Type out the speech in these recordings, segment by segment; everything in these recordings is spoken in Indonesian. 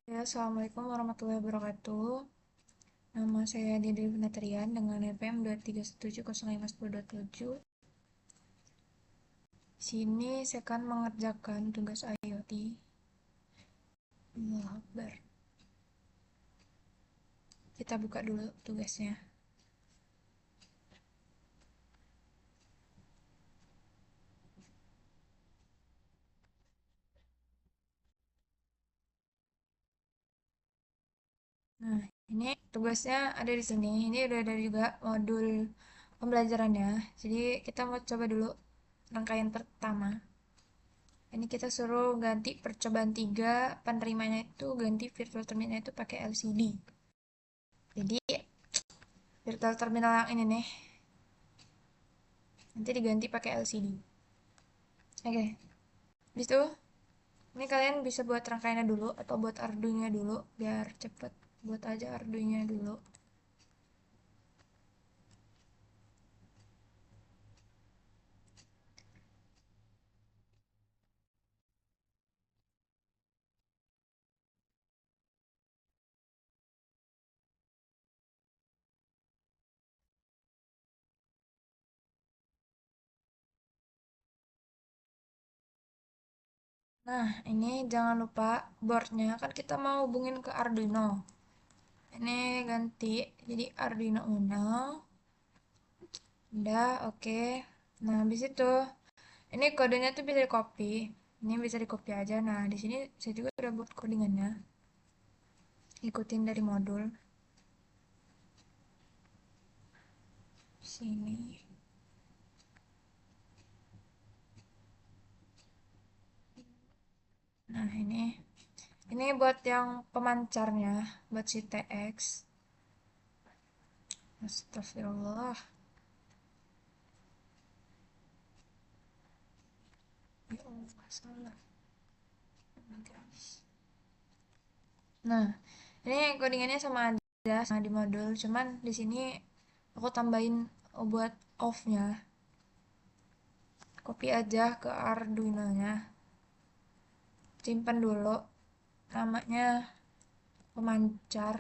Ya, Assalamualaikum warahmatullahi wabarakatuh. Nama saya Dede Penatrian dengan NPM 231705127. Sini saya akan mengerjakan tugas IoT. Allahu Akbar. Kita buka dulu tugasnya. Nah, ini tugasnya ada di sini. Ini udah ada juga modul pembelajarannya. Jadi kita mau coba dulu rangkaian pertama. Ini kita suruh ganti percobaan 3, penerimanya itu ganti virtual terminal itu pakai LCD. Jadi virtual terminal yang ini nih nanti diganti pakai LCD. Oke, habis itu ini kalian bisa buat rangkaiannya dulu atau buat Arduino dulu biar cepet. Buat aja Arduino dulu. Nah, ini jangan lupa boardnya kan kita mau hubungin ke Arduino. Ini ganti jadi Arduino Uno. Udah, oke. Nah, habis itu ini kodenya tuh bisa di copy. Ini bisa di copy aja. Nah, di sini saya juga udah buat codingannya. Ikutin dari modul sini. Nah, ini buat yang pemancarnya, buat si TX. Astagfirullah. Ya Allah, salah. Nah, ini codingannya sama aja sama di modul, cuman di sini aku tambahin buat off-nya. Copy aja ke Arduino-nya. Simpan dulu. Namanya pemancar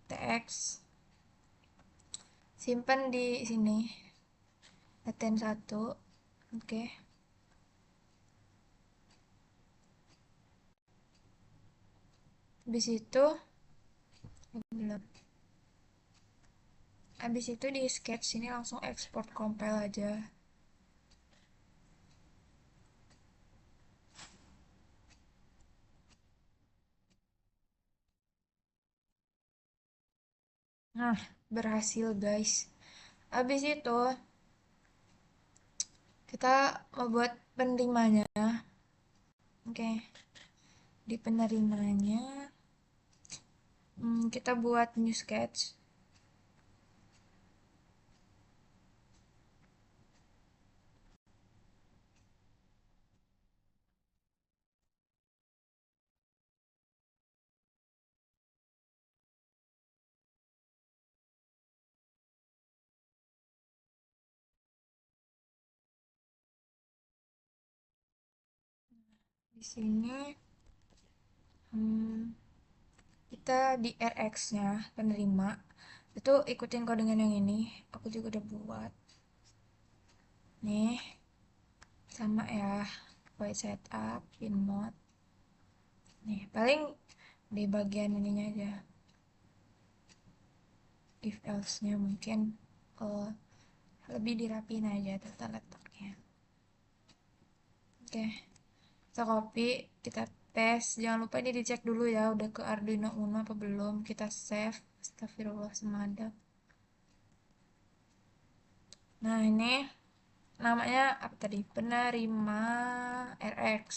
TX. Simpan di sini. Latihan 1. Oke. Habis itu belum. Habis itu di sketch ini langsung export compile aja. Nah, berhasil guys. Habis itu kita membuat penerimanya. Oke, di penerimanya kita buat new sketch. Di sini hmm, kita di RX-nya penerima itu ikutin codingan yang ini. Aku juga udah buat. Nih, sama ya. Void setup, pin mode. Nih, paling di bagian ininya aja. If else-nya mungkin uh, lebih dirapin aja tata letaknya. Oke, kita copy, kita paste. Jangan lupa ini dicek dulu ya, udah ke Arduino Uno apa belum. Kita save. Astagfirullah semada. Nah, ini namanya apa tadi? Penerima RX.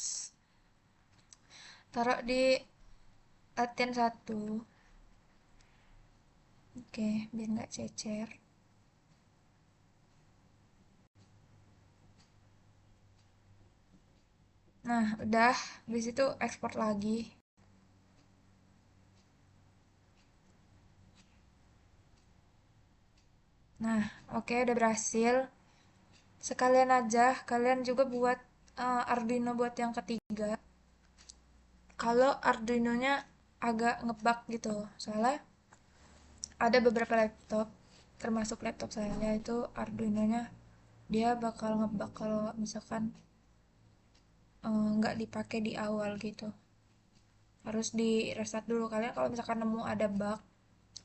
Taruh di latihan 1. Oke, biar nggak cecer. Nah, udah. Habis itu ekspor lagi. Nah, oke, udah berhasil. Sekalian aja, kalian juga buat Arduino buat yang ketiga. kalau Arduino-nya agak ngebug gitu. Soalnya ada beberapa laptop, termasuk laptop saya itu Arduino-nya dia bakal ngebug kalau misalkan nggak dipakai di awal gitu. Harus di restart dulu. Kalian kalau misalkan nemu ada bug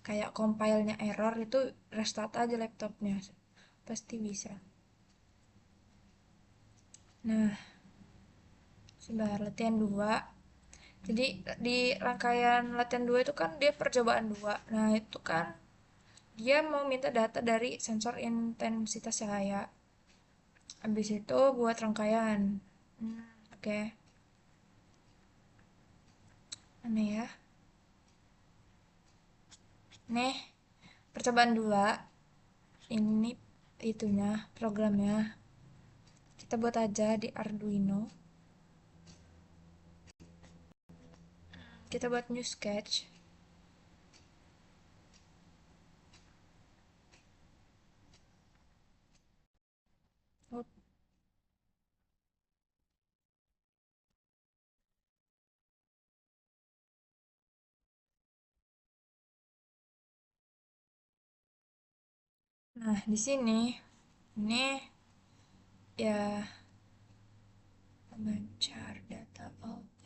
kayak compile-nya error itu restart aja laptopnya. Pasti bisa. Nah, sebentar latihan 2. Jadi di rangkaian latihan 2 itu kan dia percobaan 2. Nah, itu kan dia mau minta data dari sensor intensitas cahaya. Habis itu buat rangkaian. Oke. Aneh ya. Nih, percobaan 2. Ini itunya, programnya. Kita buat aja di Arduino. Kita buat new sketch. Nah, di sini ini ya memancar data output.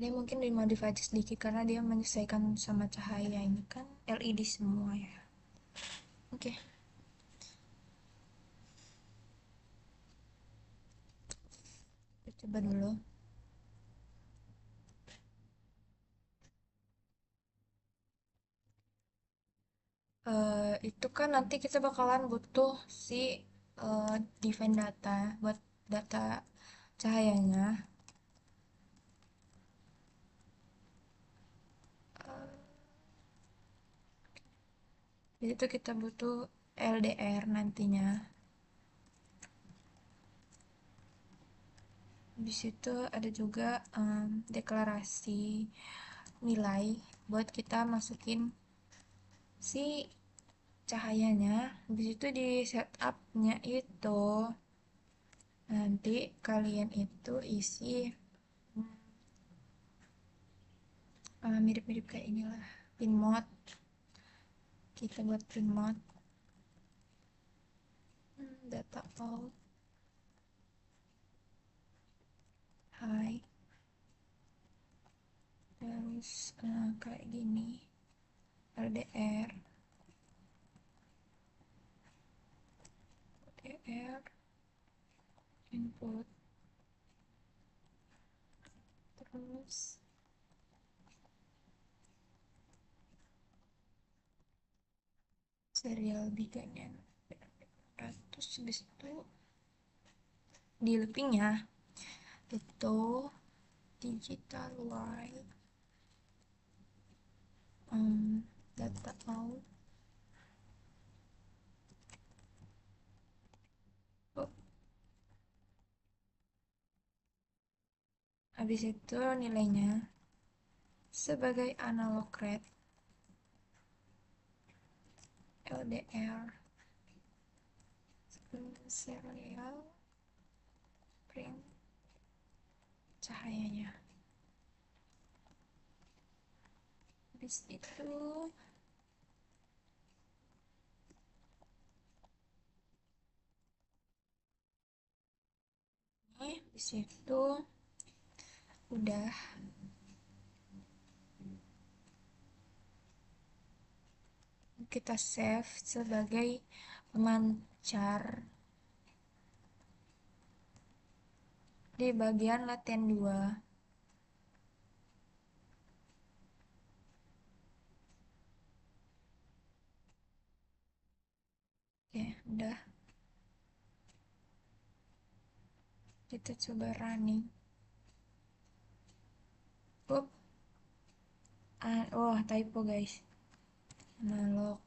Ini mungkin dimodifikasi sedikit karena dia menyesuaikan sama cahaya. Ini kan LED semua ya. Oke, kita coba dulu. Itu kan nanti kita bakalan butuh si define data buat data cahayanya. Jadi itu kita butuh LDR nantinya. Di situ ada juga deklarasi nilai buat kita masukin si cahayanya. Habis itu di setupnya itu nanti kalian itu isi mirip-mirip kayak inilah pin mode. Kita buat pin mode data out high, terus kayak gini LDR LDR input, terus serial biganya 100. Habis itu di loopingnya itu digital white data out. Oh, habis itu nilainya sebagai analog rate LDR serial print cahayanya. Habis itu habis itu udah kita save sebagai pemancar di bagian latihan 2. Oke, udah. Kita coba running. Up. Oh, typo guys. Analog.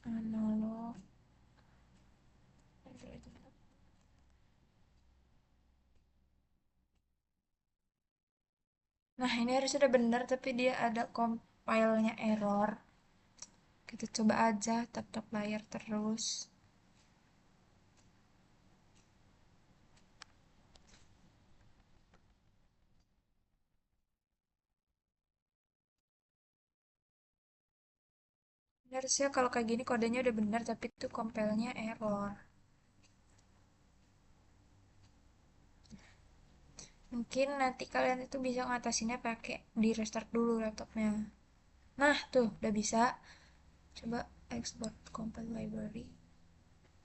Analog. Nah, ini harus sudah benar tapi dia ada filenya error, kita coba aja tap-tap layar terus. Harusnya kalau kayak gini kodenya udah benar, tapi itu compile-nya error. Mungkin nanti kalian itu bisa ngatasinnya pakai di restart dulu laptopnya. Nah, tuh udah bisa. Coba export compile library.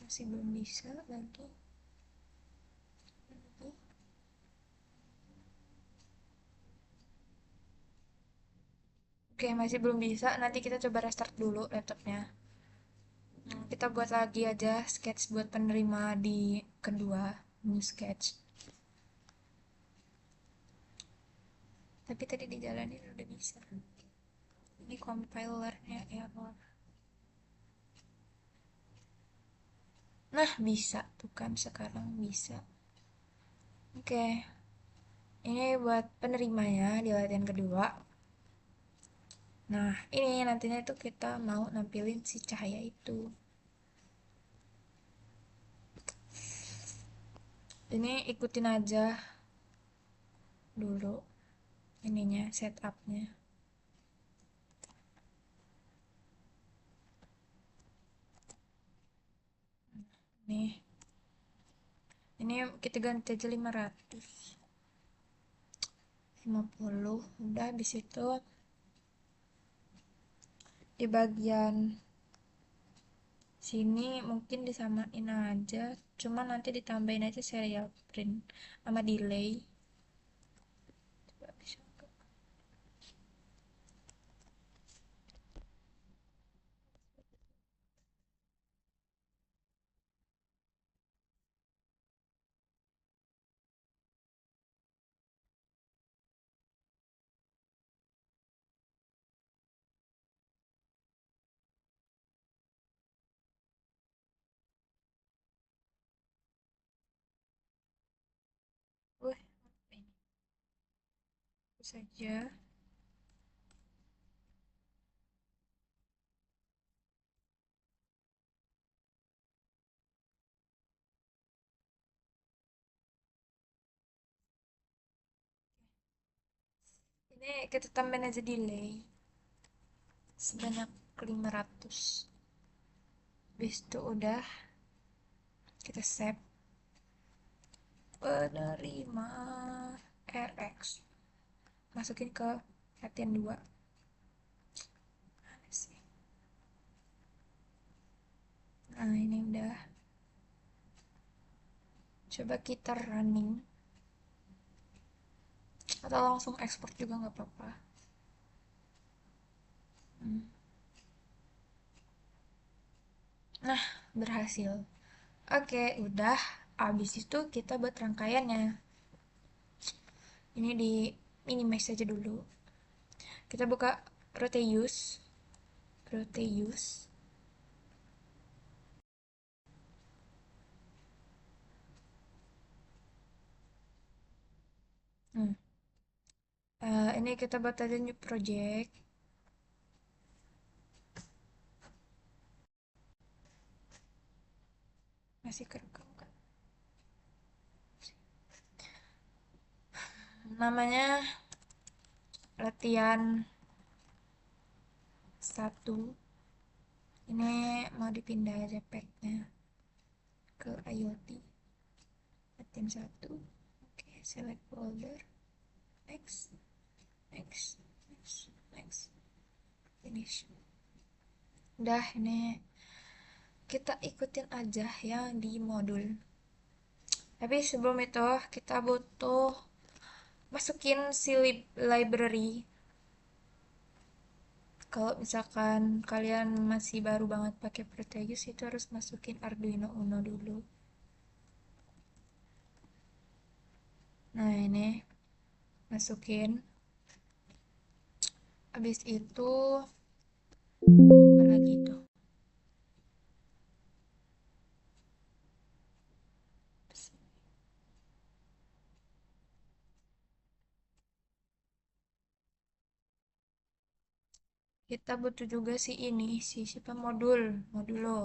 Masih belum bisa lagi. Oke, masih belum bisa. Nanti kita coba restart dulu laptopnya. Kita buat lagi aja sketch buat penerima di kedua. New sketch. Tapi tadi dijalanin udah bisa. Ini compilernya error. Nah, bisa. Tuh kan sekarang bisa. Oke. Ini buat penerimanya di latihan kedua. Nah, ini nantinya itu kita mau nampilin si cahaya itu. Ini ikutin aja dulu ininya, setupnya. Nih, ini kita ganti aja 550. Udah, habis itu di bagian sini mungkin disamain aja, cuma nanti ditambahin aja serial print sama delay. Coba bisa nggak? Wih, ini saja. Ini kita tambahin aja delay sebanyak 500. Habis itu udah kita save penerima RX, masukin ke latihan 2. Mana sih? Nah, ini udah. Coba kita running atau langsung ekspor juga nggak apa-apa. Hmm. Nah, berhasil. Oke, udah. Abis itu kita buat rangkaiannya. Ini di minimize aja dulu. Kita buka Proteus. Proteus. Hmm. Ini kita buat aja new project. Masih kerekam kan? Namanya latihan 1. Ini mau dipindah JPEG-nya ke IoT. Latihan 1. Oke, select folder. Next. Next. Next. Next. Finish. Udah, ini kita ikutin aja yang di modul. Tapi sebelum itu kita butuh masukin si library. Kalau misalkan kalian masih baru banget pakai Proteus, itu harus masukin Arduino Uno dulu. Nah, ini masukin. Habis itu apa lagi tuh? Kita butuh juga si ini, si siapa modul, modulo.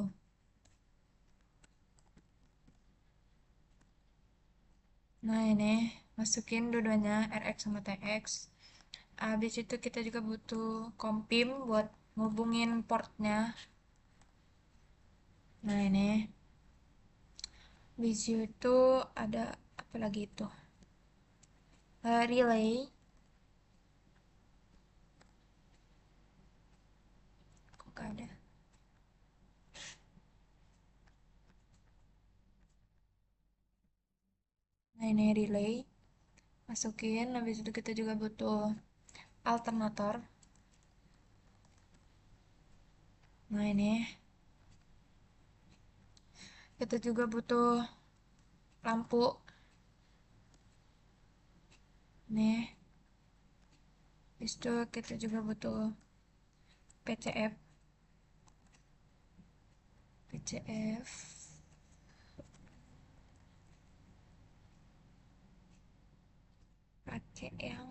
Nah ini, masukin dua-duanya, RX sama TX. Habis itu kita juga butuh kompim buat ngubungin portnya. Nah ini, habis itu ada apa lagi itu? Relay. Kok gak ada? Nah ini relay. Masukin, habis itu kita juga butuh alternator. Nah ini, kita juga butuh lampu. Nih, habis itu kita juga butuh PCF. PCF. Pakai yang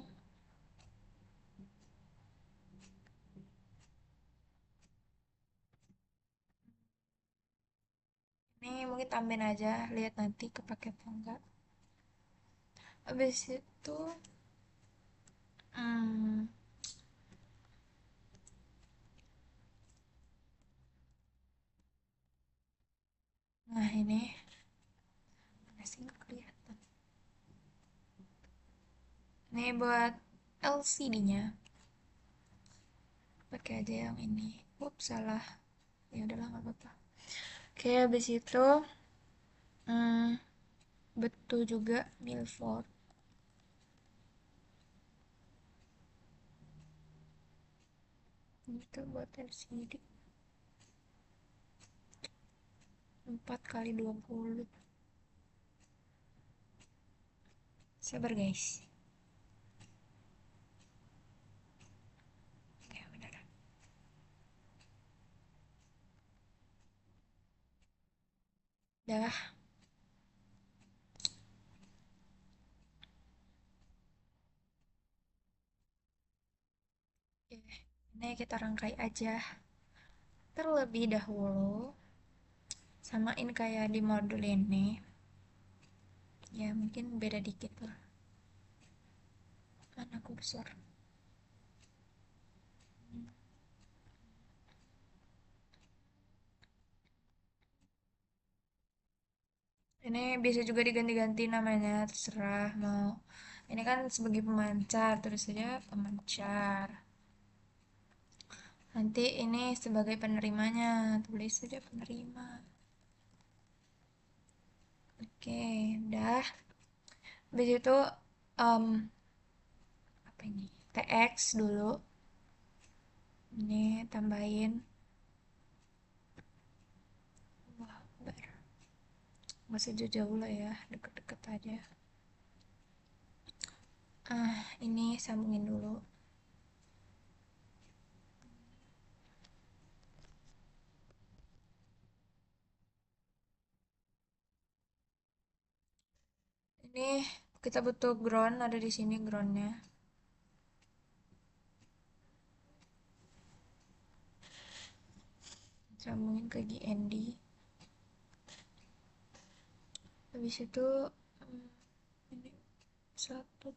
ini mungkin tambahin aja, lihat nanti kepake apa enggak. Habis itu, hmm, nah ini masih nggak kelihatan. Ini buat LCD-nya. Pakai aja yang ini. Ups, salah. Ya udahlah, nggak apa-apa. Oke, habis itu, hmm, betul juga Milford. Itu buat LCD 4 kali 20. Sabar guys. Ya benar. Dah. Oke. Ini kita rangkai aja. Terlebih dahulu, samain kayak di modul ini. Ya mungkin beda dikit lah. Mana kursor? Ini bisa juga diganti-ganti namanya, terserah mau. Ini kan sebagai pemancar, terus saja pemancar. Nanti ini sebagai penerimanya, tulis saja penerima. Oke, udah. Habis itu um, apa ini? TX dulu. Ini tambahin. Wah, nggak usah jauh-jauh lah ya, deket-deket aja. Ini sambungin dulu. Ini kita butuh ground, ada di sini groundnya. Sambungin ke GND. Habis itu ini satu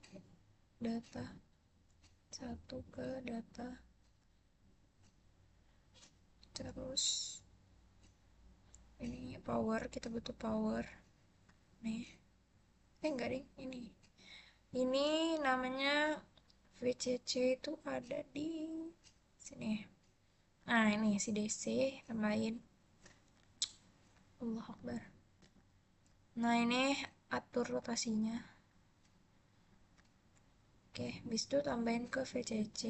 data, satu ke data, terus ini power, kita butuh power nih. Enggak deh, ini namanya VCC itu ada di sini. Nah ini si DC tambahin. Allah Akbar. Nah ini atur rotasinya. Oke, habis itu tambahin ke VCC.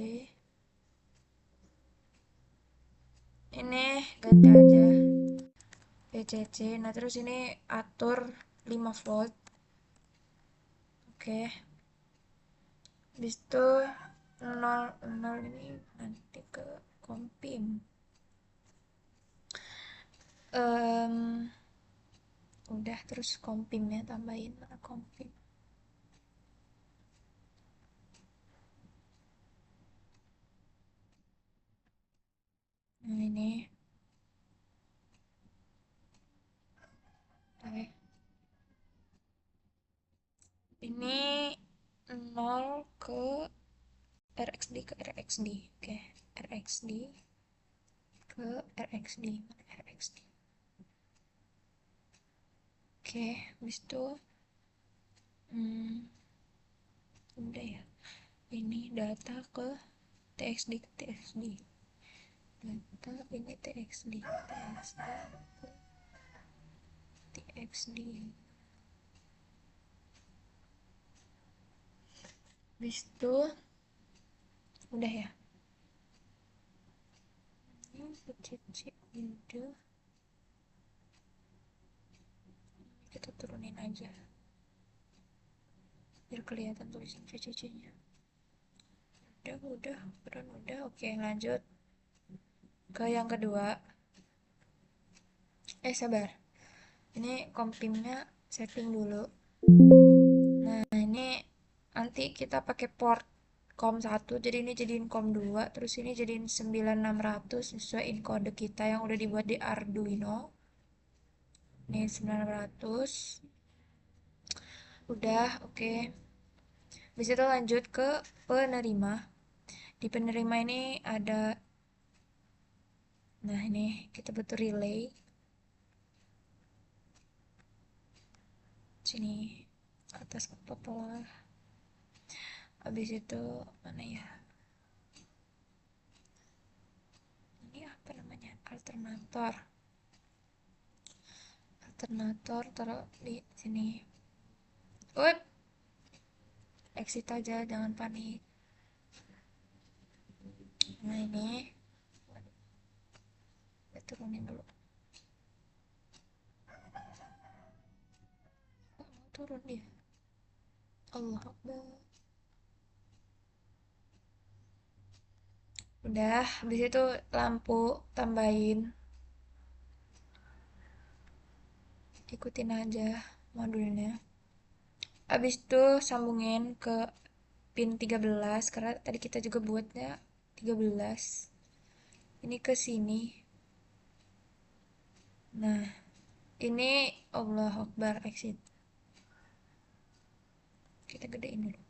Ini ganti aja VCC. Nah terus ini atur 5 volt. Oke, habis itu 0 0 ini nanti ke kompim. Udah, terus kompimnya tambahin, mana kompim. Nah ini, oke. Ini 0 ke RxD ke RxD, oke. RxD ke RxD, RxD. Oke, habis itu hmm, udah ya. Ini data ke TXD ke TXD. Data ini TXD, TXD ke TXD. Habis itu udah ya. Ini CC udah. Kita turunin aja biar kelihatan tulisan CC-nya. Udah. Oke, lanjut ke yang kedua. Sabar. Ini kompimnya setting dulu. Nah, ini nanti kita pakai port COM 1, jadi ini jadiin COM 2, terus ini jadiin 9600 sesuai kode kita yang udah dibuat di Arduino. Ini 900. Udah, oke. Habis itu lanjut ke penerima. Di penerima ini ada, nah ini kita butuh relay. Sini atas apa lah. Habis itu mana ya? Ini apa namanya? Alternator. Alternator taruh di sini. Up, exit aja, jangan panik. Nah ini kita turunin dulu. Oh, mau turun dia. Allah Akbar. Udah, habis itu lampu tambahin. Ikutin aja modulnya. Habis itu sambungin ke pin 13 karena tadi kita juga buatnya 13. Ini ke sini. Nah, ini Allah Akbar exit. Kita gedein dulu.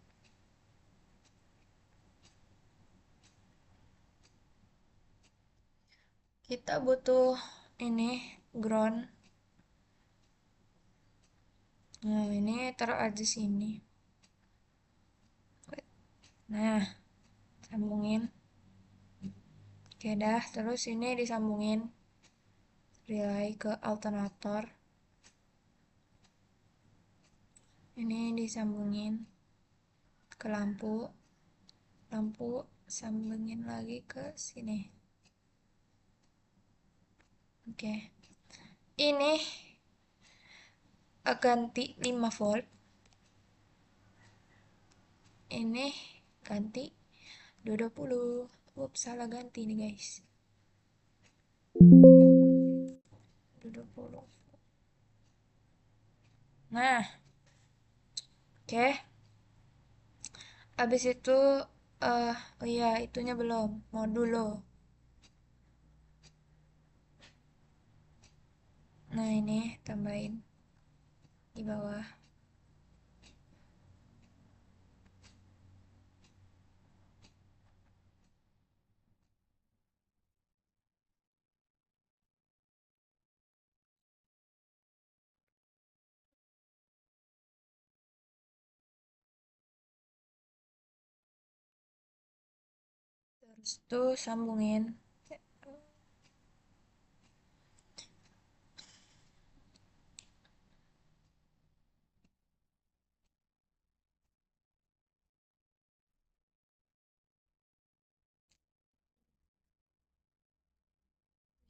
Kita butuh ini ground. Nah, ini taruh aja sini. Nah, sambungin. Oke dah, terus ini disambungin relay ke alternator. Ini disambungin ke lampu. Lampu sambungin lagi ke sini. Oke. Ini ganti 5 volt. Ini ganti 220. Ups, salah ganti nih guys. 220. Nah, oke. Abis itu oh iya, itunya belum. Modul lo. Nah, ini tambahin di bawah. Terus tuh sambungin.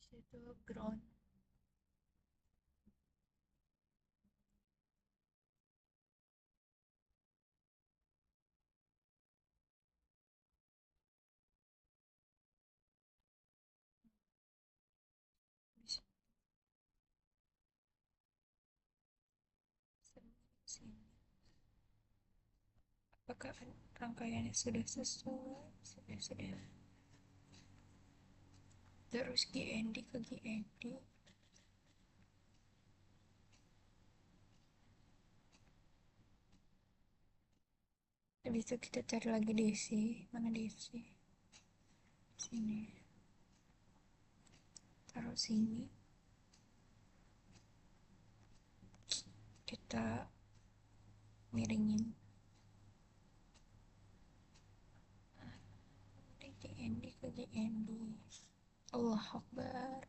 Terus itu ground. Sini. Apakah rangkaiannya sudah sesuai? Sudah. terus GND ke GND. Habis itu kita cari lagi DC. Mana DC? Sini. Taruh sini. Kita miringin. Dari GND ke GND. Allah Akbar.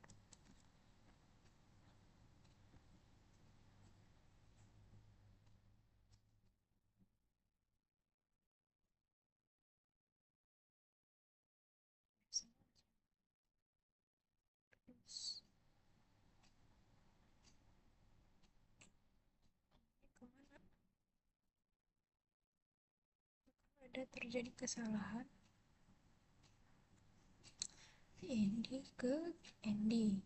Terus kemana? Ada terjadi kesalahan. GND ke GND.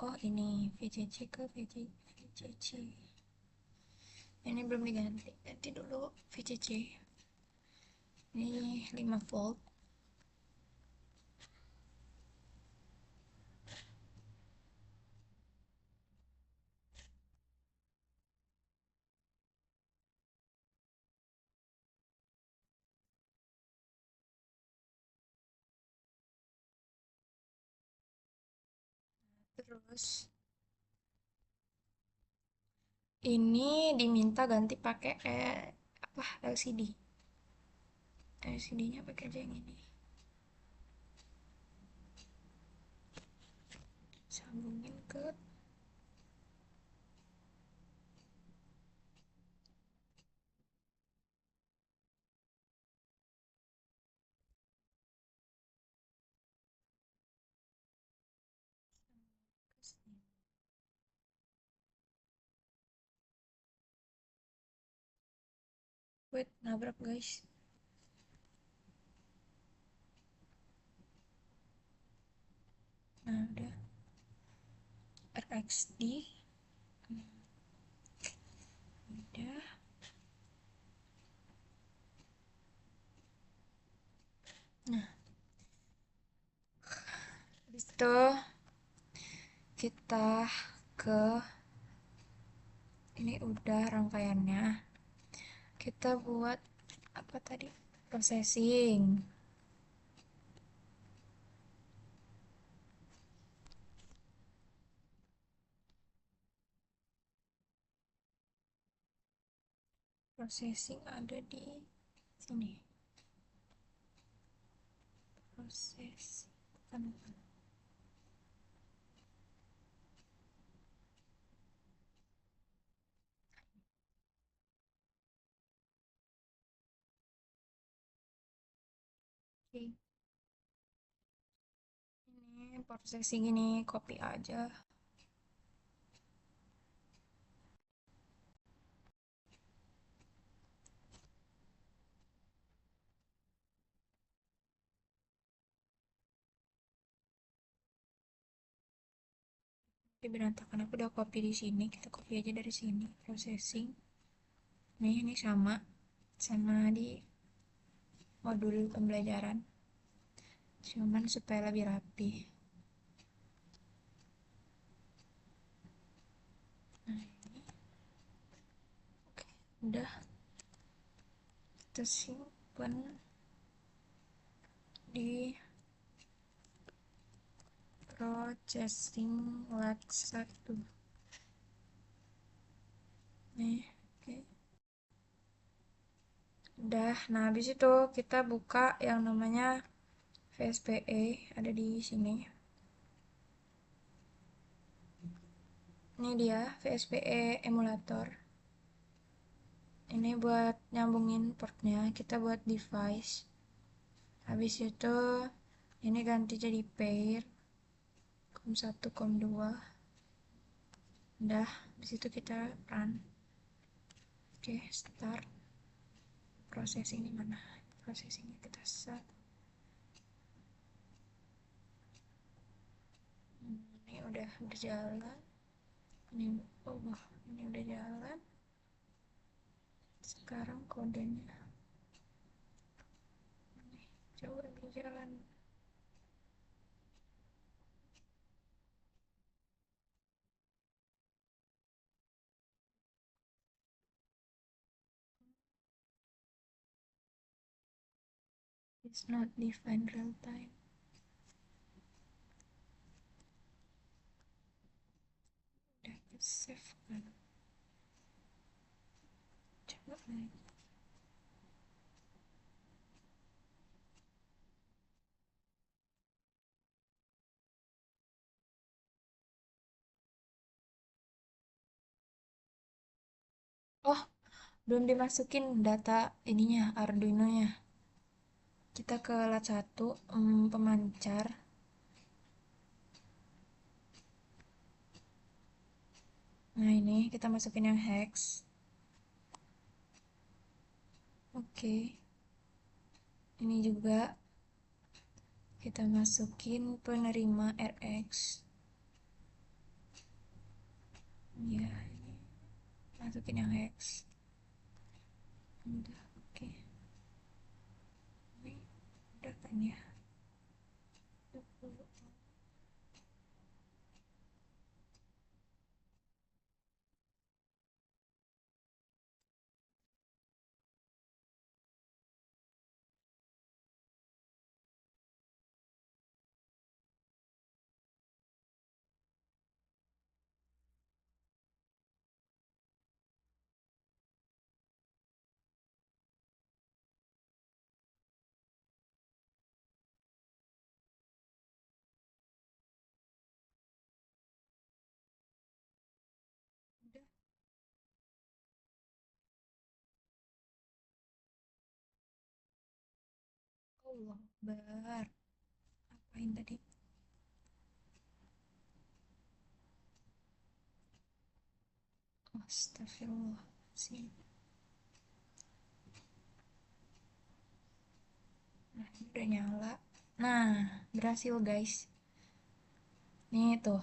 Oh ini VCC ke VCC. Ini belum diganti. Ganti dulu VCC. Ini 5 volt. Terus ini diminta ganti pakai apa LCD. LCD-nya pakai aja yang ini. Sambungin ke sini. Wait, nabrak guys. Nah udah. RXD udah. Nah habis itu kita ke ini udah rangkaiannya. Kita buat apa tadi? Processing. Processing ada di sini. Proses bukan. Oke. Ini processing ini copy aja. Di berantakan aku udah copy di sini. Kita copy aja dari sini. Processing. Nih ini sama di modul pembelajaran. Cuman supaya lebih rapi. Nah, ini. Oke, udah kita simpan di processing lag 1 nih. Oke, udah. Nah habis itu kita buka yang namanya VSPE, ada di sini. Ini dia VSPE emulator. Ini buat nyambungin portnya. Kita buat device. Habis itu ini ganti jadi pair COM1 COM2. Udah, habis itu kita run. Oke, start. Processing di mana? Processingnya kita set. Ini udah berjalan. Ini ini udah jalan. Sekarang kodenya. Nih, coba berjalan. is not defined real time. Udah ke save kan, coba lagi. Oh, belum dimasukin data ininya, Arduino nya. Kita ke lat 1, pemancar. Nah, ini kita masukin yang hex. Oke, ini juga kita masukin penerima RX. Ya, ini masukin yang hex. Udah, oke. Ini udah kan ya. Udah. Allah Akbar. Apain tadi? Astagfirullahaladzim. Nah, ini udah nyala. Nah, berhasil guys. Nih tuh,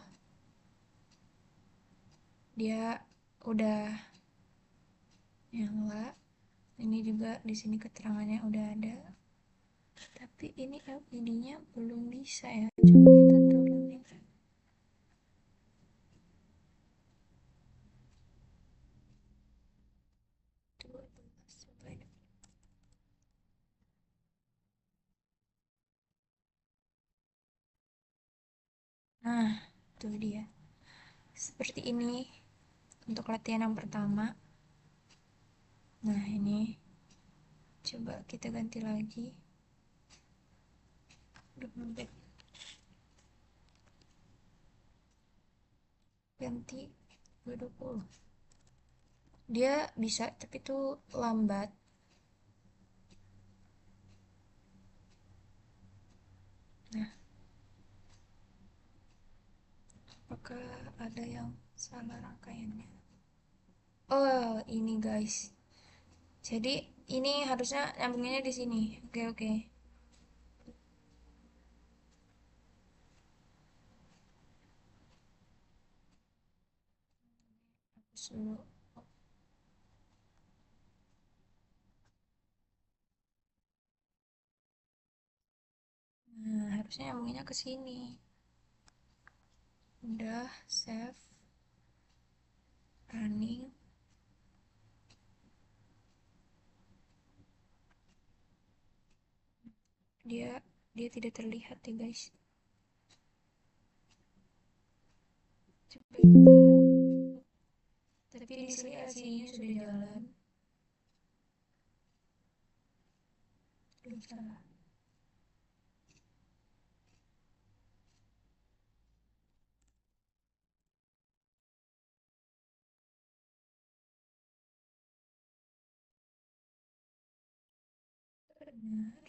dia udah nyala. Ini juga di sini keterangannya udah ada. Tapi ini LED-nya belum bisa ya. Coba kita turunin. Coba coba ini. Nah, tuh dia. Seperti ini untuk latihan yang pertama. Nah, ini coba kita ganti lagi. Udah lembek. Ganti 220. Dia bisa, tapi tuh lambat. Nah, apakah ada yang salah rangkaiannya? Oh, ini guys. Jadi ini harusnya nyambunginnya di sini. Oke, oke. Hapus dulu. Nah, harusnya nyambunginnya ke sini. Udah, save, running. Dia dia tidak terlihat ya guys. Coba kita. Tapi di sini LCD-nya sudah jalan. Belum salah. Benar.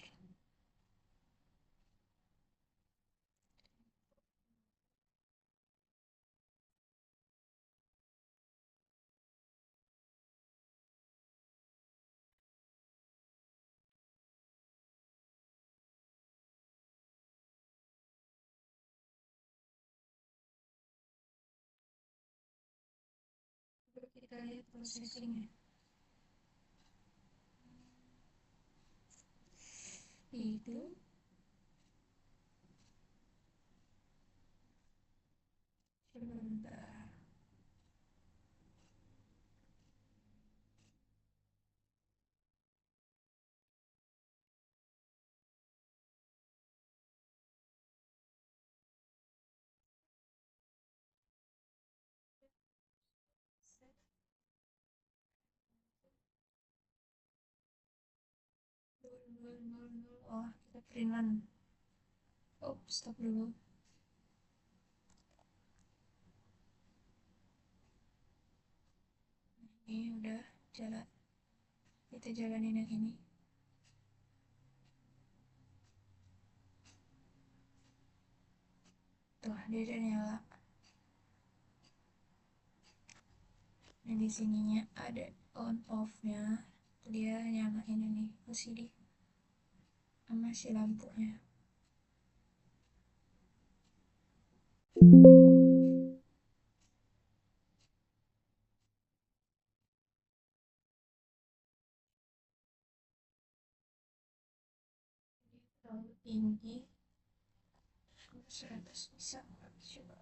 Coba kita lihat prosesingnya. Itu sebentar. Oh, kita printan. Oh, stop dulu. Ini udah jalan. Kita jalanin yang ini. Tuh, dia udah nyala. Nah, di sininya ada on off-nya. Dia nyalain ini LCD sama si lampunya. Terlalu tinggi. 100 bisa nggak? Coba.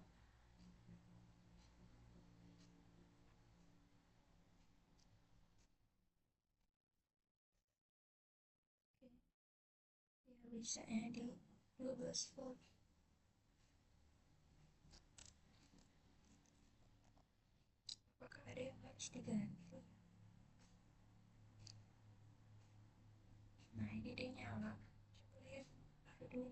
Ya, bisa ya di 12 volt. Apakah ada yang harus diganti? Nah, ini dia nyala. Coba lihat. Aduh.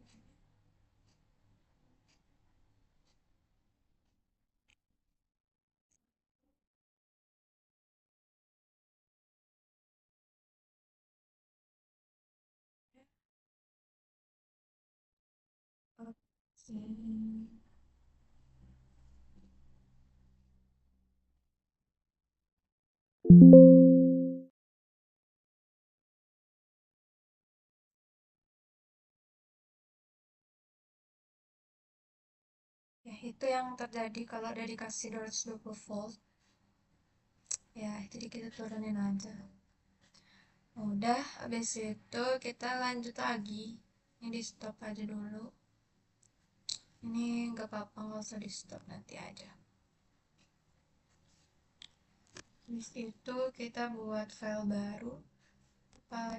Oke. Ya, itu yang terjadi kalau udah dikasih 220 volt. Ya, jadi kita turunin aja. Udah, habis itu kita lanjut lagi. Ini di stop aja dulu. Ini nggak apa-apa, nggak usah di stop, nanti aja. Habis itu kita buat file baru. Apa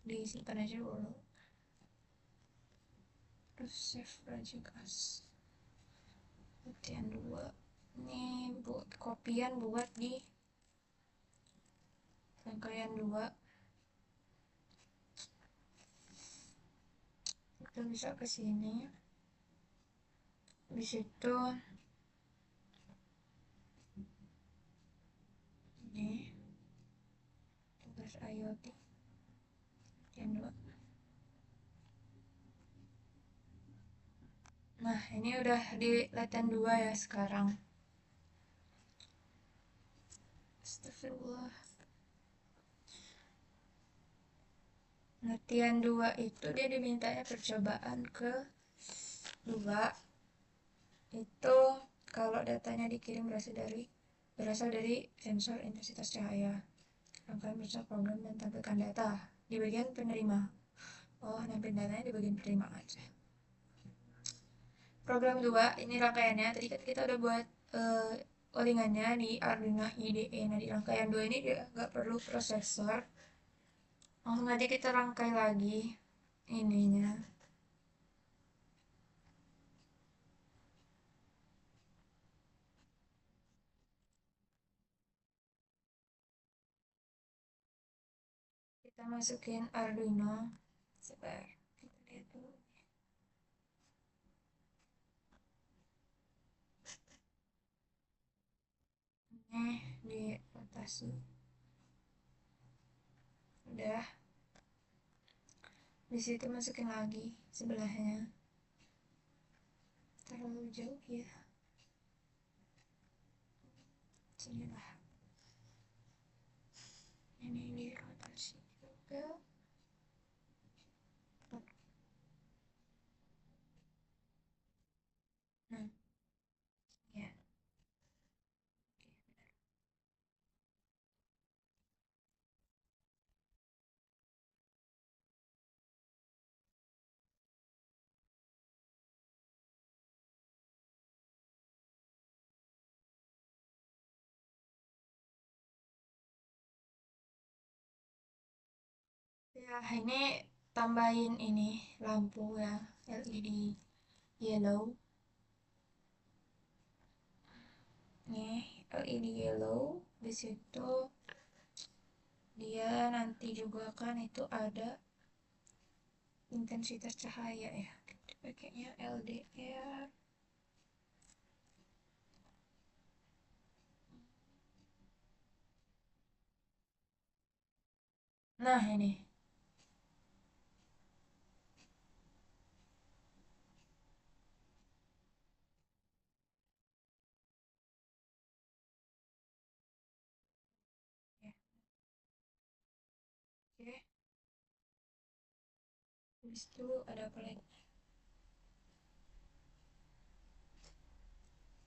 disimpan aja dulu. Terus save project as. Latihan 2. Ini buat kopian buat di rangkaian 2. Kita bisa ke sini. Habis itu ini tugas IoT yang 2. Nah, ini udah di latihan 2 ya sekarang. Astagfirullah. Latihan 2 itu dia dimintanya percobaan ke 2 itu kalau datanya dikirim berasal dari sensor intensitas cahaya. Rangkaian besar program dan tampilkan data di bagian penerima. Oh, nampilin datanya di bagian penerima aja. Program 2 ini rangkaiannya. Tadi kan kita udah buat olingannya di Arduino IDE. Nah, di rangkaian 2 ini dia nggak perlu prosesor. Langsung aja kita rangkai lagi ininya. Kita masukin Arduino. Sebentar, kita lihat dulu. Ini di rotasi. Udah. Di situ masukin lagi sebelahnya. Terlalu jauh ya. Sinilah. Ini di rotasi juga. Nah, ya. Ya, ini tambahin ini lampu ya, LED yellow. Nih, LED yellow. Di situ Dia nanti juga kan itu ada intensitas cahaya ya, kita pakainya LDR. Nah ini ya, oke. Habis itu ada apa lagi?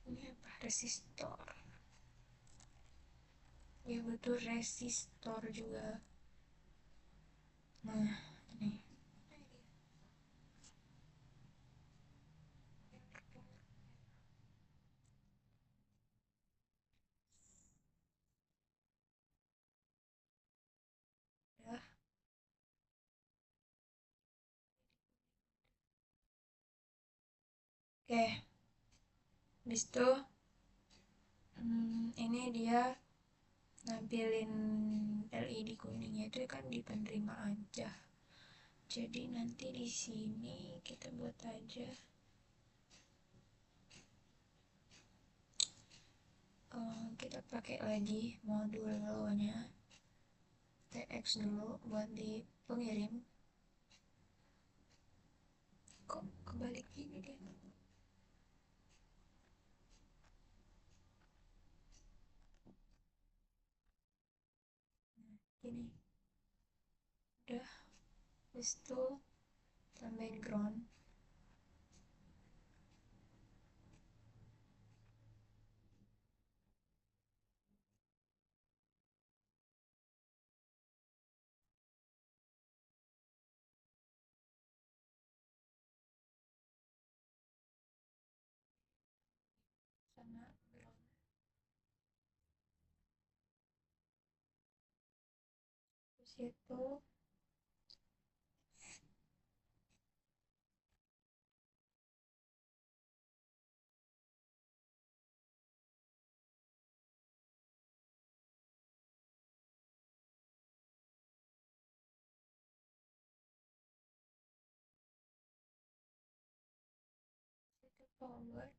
Ini apa? Resistor. Ya betul, resistor juga. Nah ini udah. Oke, habis itu ini dia nampilin LED kuningnya itu kan di penerima aja. Jadi nanti di sini kita buat aja kita pakai lagi modulnya TX dulu buat di pengirim. Kok kebalik gini dia? Gini. Udah, habis itu tambahin ground. Sana ground. Terus itu power.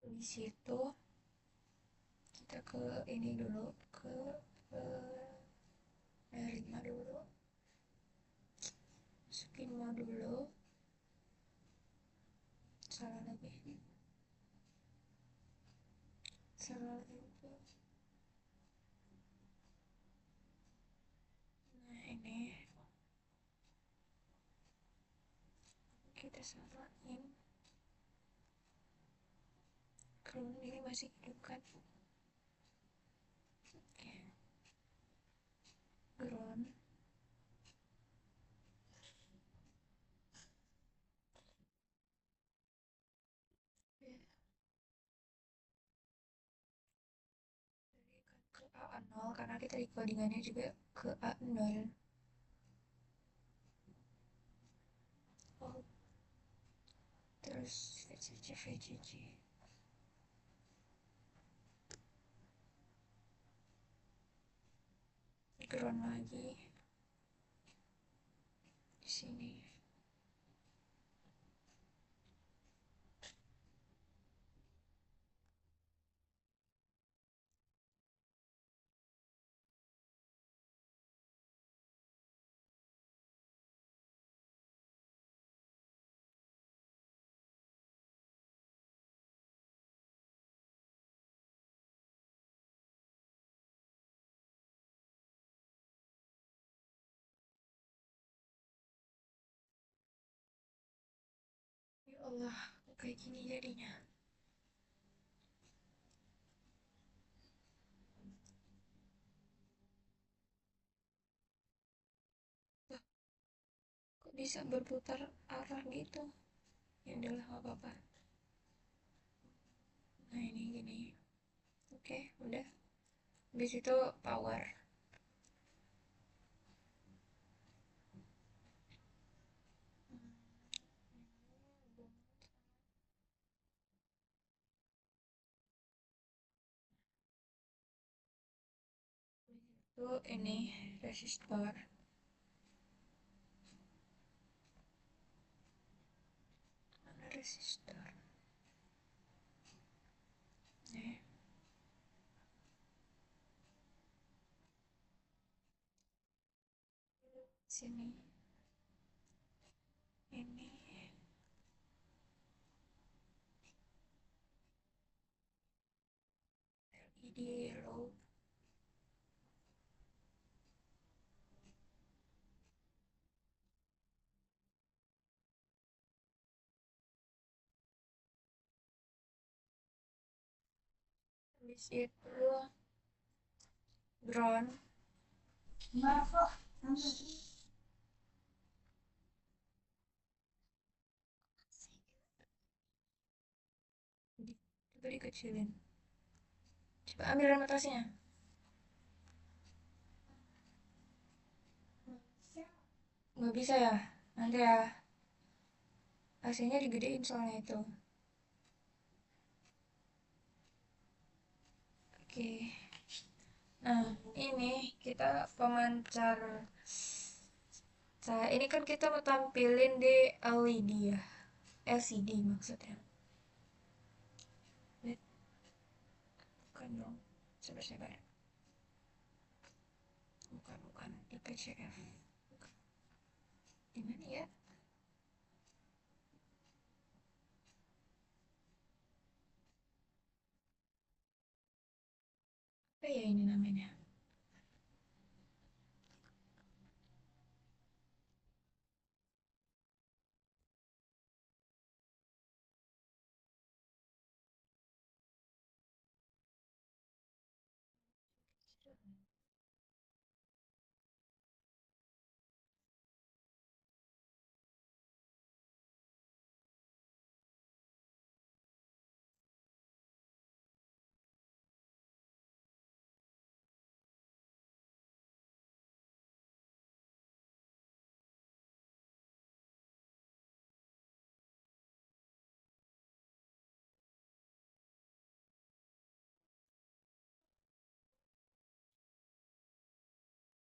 Di situ kita ke ini dulu, ke R5 dulu, masukin dulu. Salah lagi, salah lagi. Nah ini kita samain. Kalau ini masih hidup kan? Oke, ground. Ya, ke A0 karena kita recordingannya juga ke A0. Oh, terus VCC ground lagi di sini. Ya Allah, kayak gini jadinya. Loh, kok bisa berputar arah gitu? Ya udahlah, nggak apa-apa. Nah ini gini. Oke, udah. Habis itu power. Itu ini resistor. Mana resistor? Nih, sini. Ini LED low. Habis itu ground. Coba dikecilin. Coba ambil remote AC-nya. Nggak bisa ya? Nanti ya. AC-nya digedein soalnya itu. Oke. Nah, ini kita pemancar. Nah, ini kan kita mau tampilin di LED ya. LCD maksudnya. Bukan dong. Sabar-sabar. Bukan. Di PCF. Di mana ya? Apa ya ini namanya?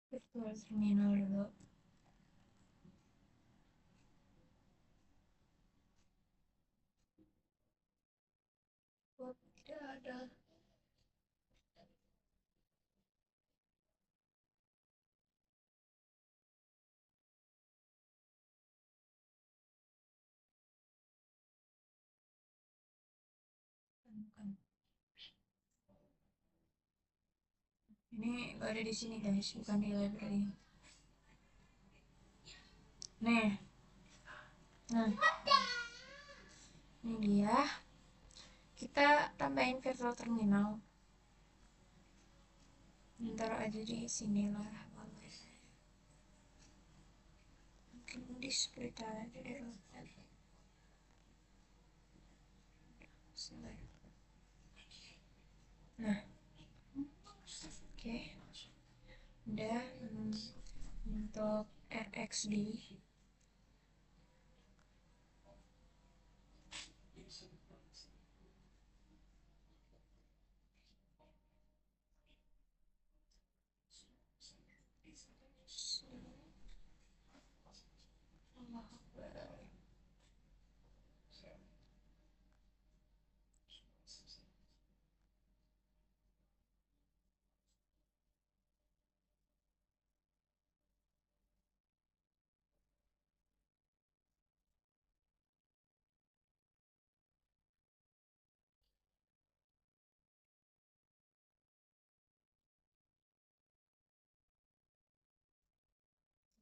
Virtual terminal dulu. Oh, tidak ada. Bukan. Ini nggak ada di sini guys, bukan di library. Nih, nah ini dia. Kita tambahin virtual terminal. Ntar aja di sini lah. Mungkin di split aja deh. Nah, oke. Udah untuk RXD.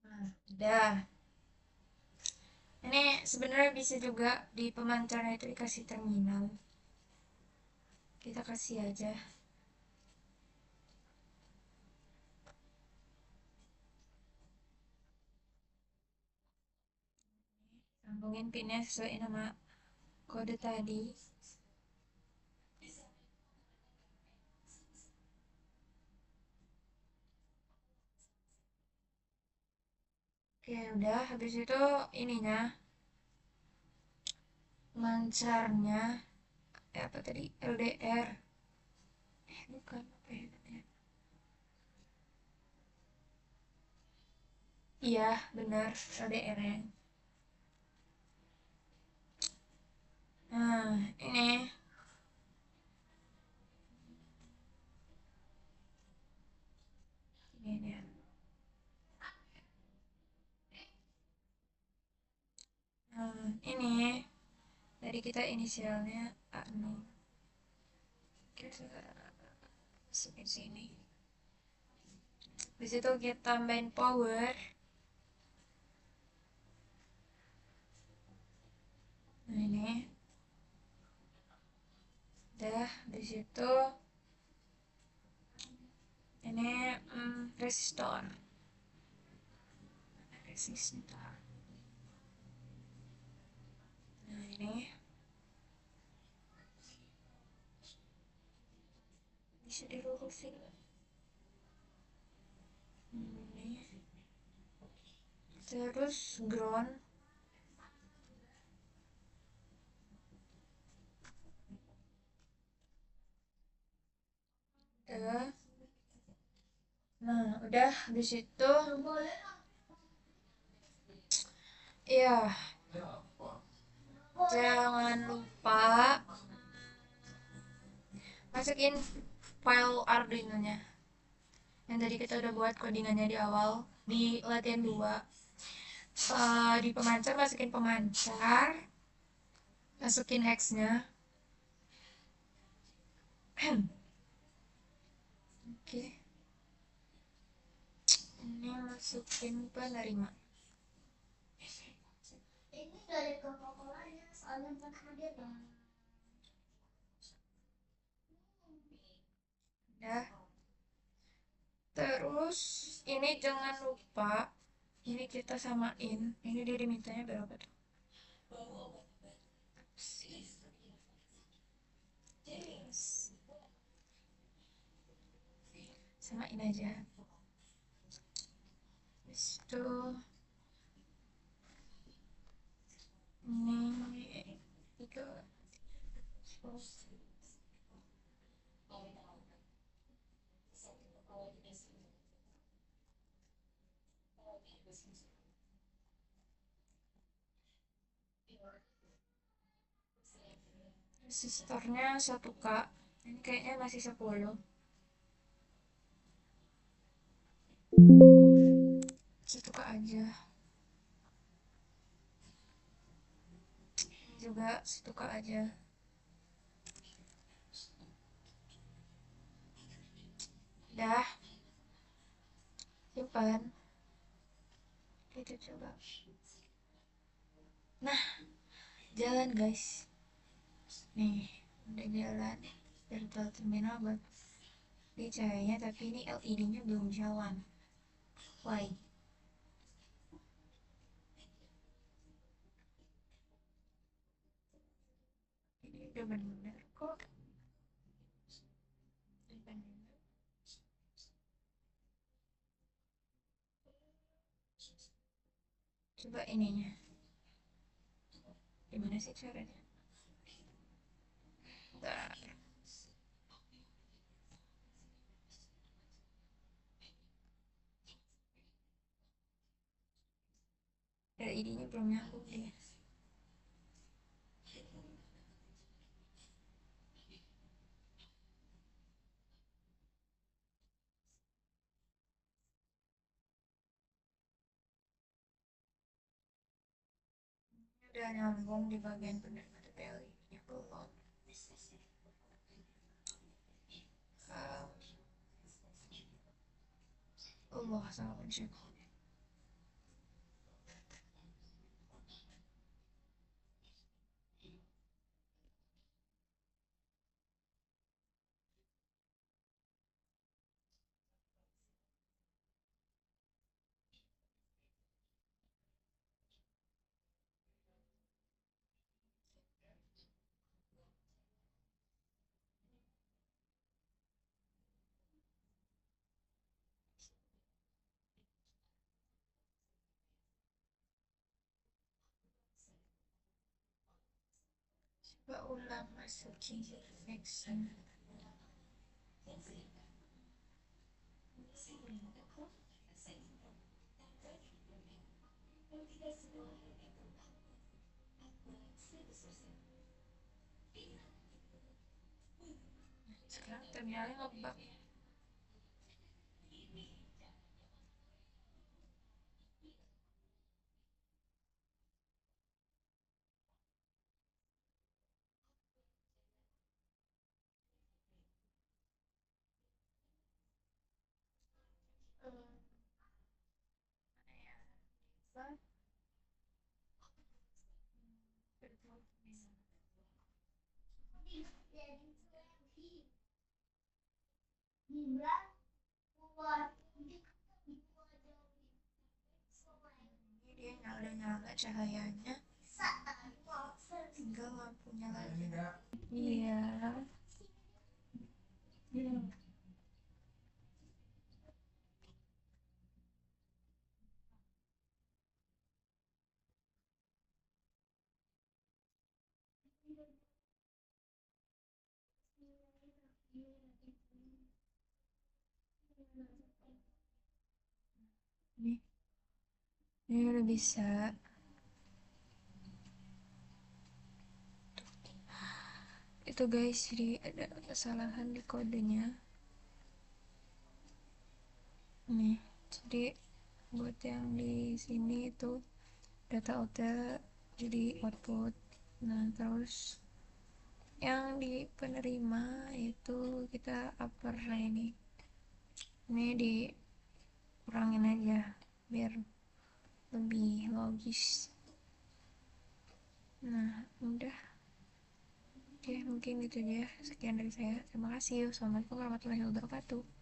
Nah, udah. Ini sebenarnya bisa juga di pemancarnya itu dikasih terminal. Kita kasih aja. Sambungin pinnya sesuai nama kode tadi. Oke, udah. Habis itu ininya, mancarnya, apa tadi? LDR. Bukan apa ya namanya? Iya, benar, LDR-nya. Nah, ini dia. Nah, ini dari kita inisialnya A nih. Kita masukin sini. Di situ kita tambahin power. Nah, ini. Udah, di situ ini resistor. Resistor. Nah, ini bisa dilurusin. Ini. Terus ground. Udah. Nah, udah di situ. Iya, jangan lupa masukin file Arduino-nya. Yang tadi kita udah buat codingannya di awal di latihan 2. Di pemancar masukin pemancar, masukin hex-nya. Oke, ini masukin penerima. Ini dari Coca-Colanya, soalnya pernah dia dong. Udah. Terus ini jangan lupa, ini kita samain. Ini dia dimintanya berapa tuh? Samain aja. Habis itu ini tiga. Resistornya 1K. Ini kayaknya masih 10. 1K aja. Ini juga 1K aja. Dah, simpan. Kita coba. Nah, jalan guys. Nih, udah jalan. Virtual terminal buat di cahayanya, tapi ini LED-nya belum jalan. Why? Ini udah bener kok. Udah bener. Coba ininya. Gimana sih caranya? Bentar. LED-nya belum nyambung deh. Udah nyambung di bagian penerima, tapi LED-nya belum. Ah, Allah salah pencet. Coba ulang masukin action. Sekarang terminalnya apa? Apa? Ini dia nyala-nyala cahayanya, tinggal lampunya lagi. Iya. Hmm. Nih, ini udah bisa. Itu guys, jadi ada kesalahan di kodenya. Nih, jadi buat yang di sini itu data hotel jadi output. Nah, terus yang di penerima itu kita upper. Nah, ini dikurangin aja biar lebih logis. Nah, udah. Oke, mungkin gitu aja. Sekian dari saya. Terima kasih. Wassalamualaikum warahmatullahi wabarakatuh.